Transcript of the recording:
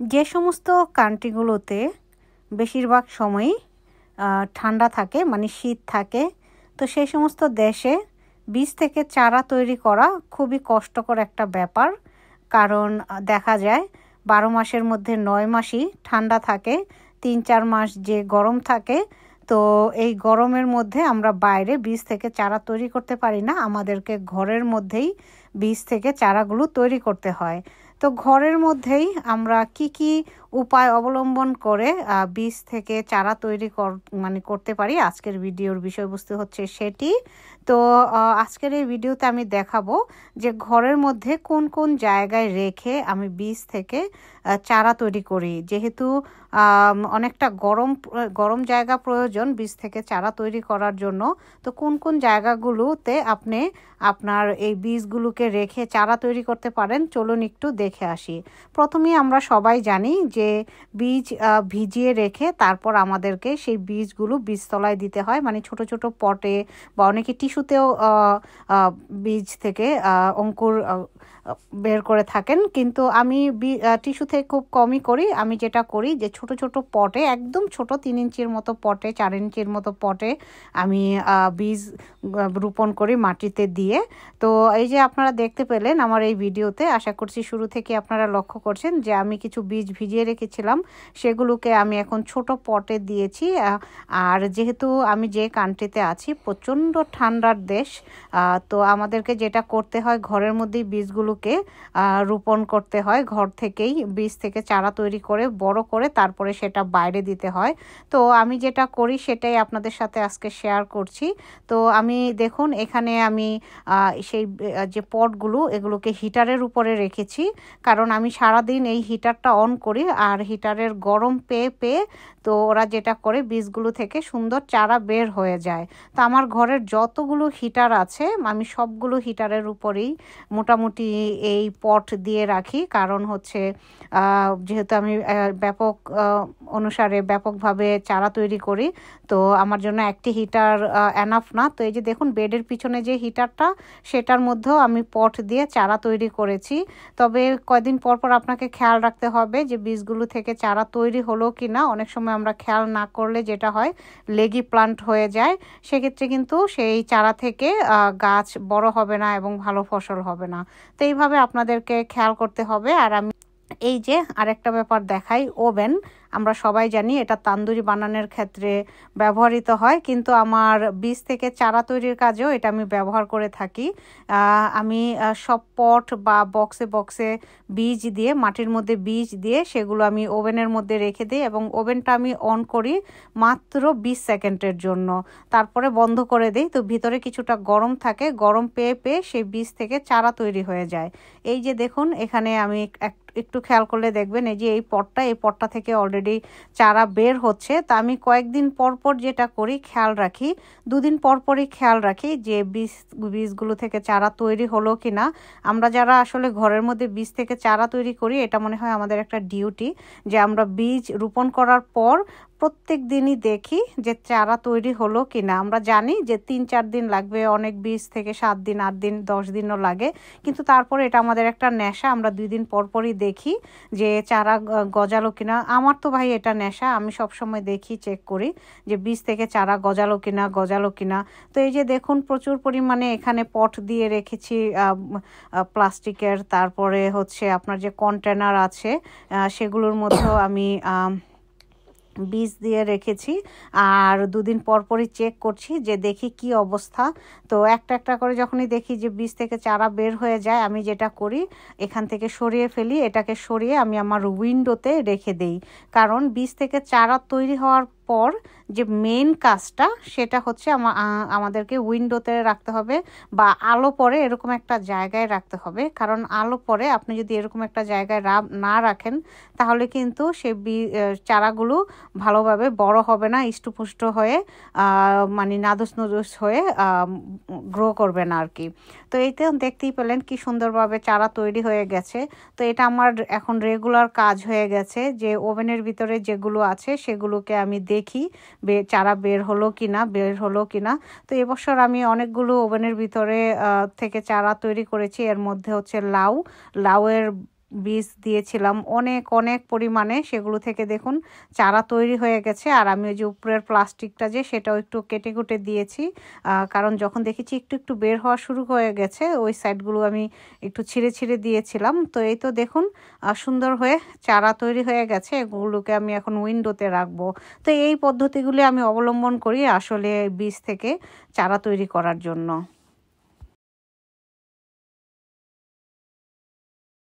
যে সমস্ত কান্ট্রিগুলোতে বেশিরভাগ সময়ই ঠান্ডা থাকে, মানে শীত থাকে, তো সেই সমস্ত দেশে বীজ থেকে চারা তৈরি করা খুবই কষ্টকর একটা ব্যাপার। কারণ দেখা যায় 12 মাসের মধ্যে 9 মাসই ঠান্ডা থাকে, 3-4 মাস যে গরম থাকে। তো এই গরমের মধ্যে আমরা বাইরে বীজ থেকে চারা তৈরি করতে পারি না, আমাদেরকে ঘরের মধ্যেই বীজ থেকে চারাগুলো তৈরি করতে হয়। তো ঘরের মধ্যেই আমরা কি উপায় অবলম্বন করে বীজ থেকে চারা তৈরি করতে পারি, আজকের ভিডিওর বিষয়বস্তু হচ্ছে সেটি। তো আজকের এই ভিডিওতে আমি দেখাবো যে ঘরের মধ্যে কোন কোন জায়গায় রেখে আমি বীজ থেকে চারা তৈরি করি। যেহেতু অনেকটা গরম জায়গা প্রয়োজন বীজ থেকে চারা তৈরি করার জন্য, তো কোন কোন জায়গাগুলোতে আপনি আপনার এই বীজগুলোকে রেখে চারা তৈরি করতে পারেন, চলুন একটু দেখে আসি। প্রথমেই আমরা সবাই জানি যে বীজ ভিজিয়ে রেখে তারপর আমাদেরকে সেই বীজগুলো বীজতলায় দিতে হয়, মানে ছোট ছোট পটে বা অনেকে টিস্যুতেও বীজ থেকে অঙ্কুর বের করে থাকেন। কিন্তু আমি টিস্যু থেকে খুব কমই করি। আমি যেটা করি যে ছোট ছোট পটে, একদম ছোট 3 ইঞ্চির মতো পটে, 4 ইঞ্চির মতো পটে আমি বীজ রোপণ করি মাটিতে দিয়ে। তো এই যে আপনারা দেখতে পেলেন আমার এই ভিডিওতে, আশা করছি শুরু থেকে আপনারা লক্ষ্য করছেন যে আমি কিছু বীজ ভিজিয়ে রেখেছিলাম, সেগুলোকে আমি এখন ছোট পটে দিয়েছি। আর যেহেতু আমি যে কান্ট্রিতে আছি প্রচণ্ড ঠান্ডার দেশ, তো আমাদেরকে যেটা করতে হয় ঘরের মধ্যেই বীজগুলোকে রোপণ করতে হয়, ঘর থেকেই বীজ থেকে চারা তৈরি করে বড় করে তারপরে সেটা বাইরে দিতে হয়। তো আমি যেটা করি সেটাই আপনাদের সাথে আজকে শেয়ার করছি। তো আমি দেখুন এখানে আমি সেই যে পটগুলো এগুলোকে হিটারের উপরে রেখেছি, কারণ আমি সারাদিন এই হিটারটা অন করি আর হিটারের গরম পেয়ে তো ওরা যেটা করে বীজগুলো থেকে সুন্দর চারা বের হয়ে যায়। তো আমার ঘরের যতগুলো হিটার আছে আমি সবগুলো হিটারের উপরেই মোটামুটি এই পট দিয়ে রাখি। কারণ হচ্ছে যেহেতু আমি ব্যাপক অনুসারে ব্যাপকভাবে চারা তৈরি করি, তো আমার জন্য একটি হিটার এনাফ না। তো এই যে দেখুন বেডের পিছনে যে হিটারটা, সেটার মধ্যেও আমি পট দিয়ে চারা তৈরি করেছি। তবে কয়দিন পর পর আপনাকে খেয়াল রাখতে হবে যে বীজগুলো থেকে চারা তৈরি হলো কি না। অনেক সময় আমরা খেয়াল না করলে যেটা হয় লেগি প্লান্ট হয়ে যায়, সেক্ষেত্রে কিন্তু সেই চারা থেকে গাছ বড় হবে না এবং ভালো ফসল হবে না। তো এইভাবে আপনাদেরকে খেয়াল করতে হবে। আর আমি এই যে আরেকটা ব্যাপার দেখাই, ওভেন। আমরা সবাই জানি এটা তান্দুরি বানানোর ক্ষেত্রে ব্যবহৃত হয়, কিন্তু আমার বীজ থেকে চারা তৈরির কাজেও এটা আমি ব্যবহার করে থাকি। আমি সব পট বা বক্সে বীজ দিয়ে, মাটির মধ্যে বীজ দিয়ে সেগুলো আমি ওভেনের মধ্যে রেখে দিই এবং ওভেনটা আমি অন করি মাত্র 20 সেকেন্ডের জন্য, তারপরে বন্ধ করে দিই। তো ভিতরে কিছুটা গরম থাকে, গরম পেয়ে সেই বীজ থেকে চারা তৈরি হয়ে যায়। এই যে দেখুন এখানে আমি একটু খেয়াল করলে দেখবেন এই যে এই পটটা থেকে অলরেডি চারা বের হচ্ছে। তা আমি কয়েকদিন পর পর যেটা করি খেয়াল রাখি, 2 দিন পর পরই খেয়াল রাখি যে বীজগুলো থেকে চারা তৈরি হলো কি না। আমরা যারা আসলে ঘরের মধ্যে বীজ থেকে চারা তৈরি করি, এটা মনে হয় আমাদের একটা ডিউটি যে আমরা বীজ রোপণ করার পর প্রত্যেক দিনই দেখি যে চারা তৈরি হলো কি না। আমরা জানি যে 3-4 দিন লাগবে, অনেক বীজ থেকে 7 দিন 8 দিন 10 দিনও লাগে, কিন্তু তারপরে এটা আমাদের একটা নেশা, আমরা 2 দিন পর পরই দেখি যে চারা গজালো কিনা। আমার তো ভাই এটা নেশা, আমি সবসময় দেখি, চেক করি যে বীজ থেকে চারা গজালো কিনা। তো এই যে দেখুন প্রচুর পরিমাণে এখানে পট দিয়ে রেখেছি প্লাস্টিকের, তারপরে হচ্ছে আপনার যে কন্টেনার আছে সেগুলোর মধ্যেও আমি বীজ দিয়ে রেখেছি। আর 2 দিন পর পরই চেক করছি যে দেখি কি অবস্থা। তো একটা করে যখনই দেখি যে বীজ থেকে চারা বের হয়ে যায়, আমি যেটা করি এখান থেকে সরিয়ে ফেলি, এটাকে সরিয়ে আমি আমার উইন্ডোতে রেখে দেই। কারণ বীজ থেকে চারা তৈরি হওয়ার পর যে মেন কাজটা সেটা হচ্ছে আমাদেরকে উইন্ডোতে রাখতে হবে বা আলো পড়ে এরকম একটা জায়গায় রাখতে হবে। কারণ আলো পড়ে আপনি যদি এরকম একটা জায়গায় না রাখেন তাহলে কিন্তু সেই চারাগুলো ভালোভাবে বড় হবে না, ইষ্টপুষ্ট হয়ে মানে নাদুস হয়ে গ্রো করবে না আর কি। তো এইতে দেখতেই পেলেন কি সুন্দরভাবে চারা তৈরি হয়ে গেছে। তো এটা আমার এখন রেগুলার কাজ হয়ে গেছে যে ওভেনের ভিতরে যেগুলো আছে সেগুলোকে আমি দেখি চারা বের হলো কিনা। তো এবছর আমি অনেকগুলো ওভেনের ভিতরে থেকে চারা তৈরি করেছি। এর মধ্যে হচ্ছে লাউয়ের বীজ দিয়েছিলাম অনেক অনেক পরিমাণে, সেগুলো থেকে দেখুন চারা তৈরি হয়ে গেছে। আর আমি ওই যে উপরের প্লাস্টিকটা যে সেটাও একটু কেটে কুটে দিয়েছি, কারণ যখন দেখেছি একটু একটু বের হওয়া শুরু হয়ে গেছে ওই সাইডগুলো আমি একটু ছিঁড়ে ছিঁড়ে দিয়েছিলাম। তো এই তো দেখুন সুন্দর হয়ে চারা তৈরি হয়ে গেছে, এগুলোকে আমি এখন উইন্ডোতে রাখবো। তো এই পদ্ধতিগুলি আমি অবলম্বন করি আসলে বীজ থেকে চারা তৈরি করার জন্য।